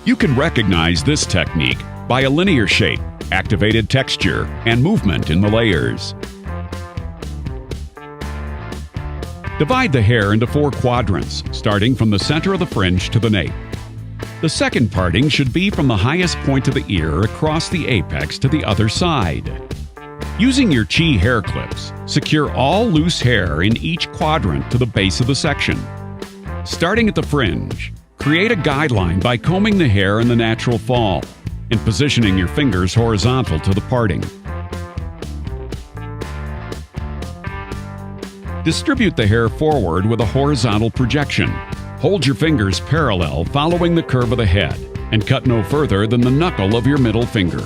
You can recognize this technique by a linear shape, activated texture, and movement in the layers. Divide the hair into 4 quadrants, starting from the center of the fringe to the nape. The second parting should be from the highest point of the ear across the apex to the other side. Using your CHI hair clips, secure all loose hair in each quadrant to the base of the section. Starting at the fringe, create a guideline by combing the hair in the natural fall and positioning your fingers horizontal to the parting. Distribute the hair forward with a horizontal projection. Hold your fingers parallel following the curve of the head and cut no further than the knuckle of your middle finger.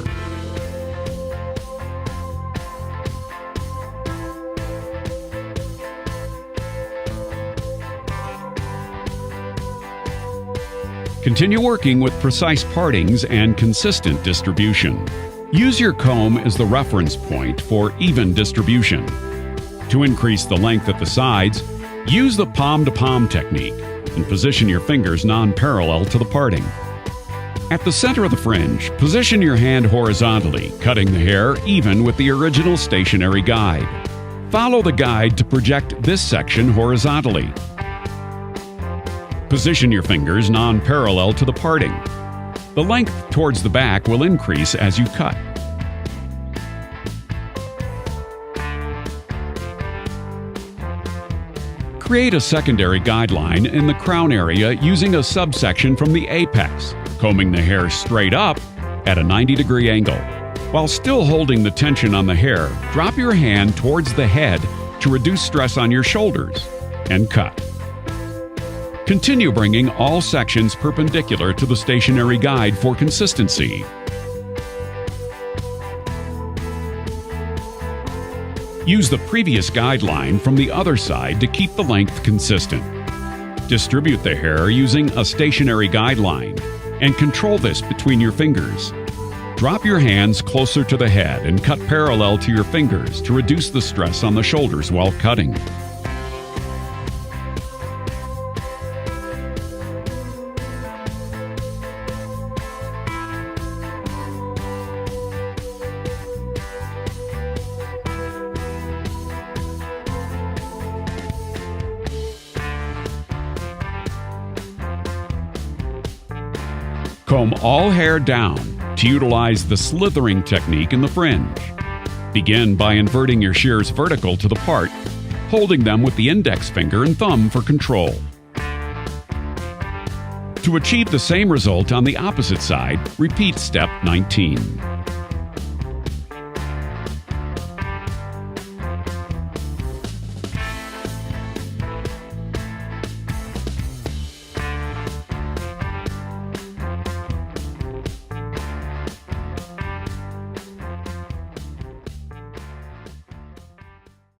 Continue working with precise partings and consistent distribution. Use your comb as the reference point for even distribution. To increase the length at the sides, use the palm-to-palm technique and position your fingers non-parallel to the parting. At the center of the fringe, position your hand horizontally, cutting the hair even with the original stationary guide. Follow the guide to project this section horizontally. Position your fingers non-parallel to the parting. The length towards the back will increase as you cut. Create a secondary guideline in the crown area using a subsection from the apex, combing the hair straight up at a 90-degree angle. While still holding the tension on the hair, drop your hand towards the head to reduce stress on your shoulders, and cut. Continue bringing all sections perpendicular to the stationary guide for consistency. Use the previous guideline from the other side to keep the length consistent. Distribute the hair using a stationary guideline and control this between your fingers. Drop your hands closer to the head and cut parallel to your fingers to reduce the stress on the shoulders while cutting. Comb all hair down to utilize the slithering technique in the fringe. Begin by inverting your shears vertical to the part, holding them with the index finger and thumb for control. To achieve the same result on the opposite side, repeat step 19.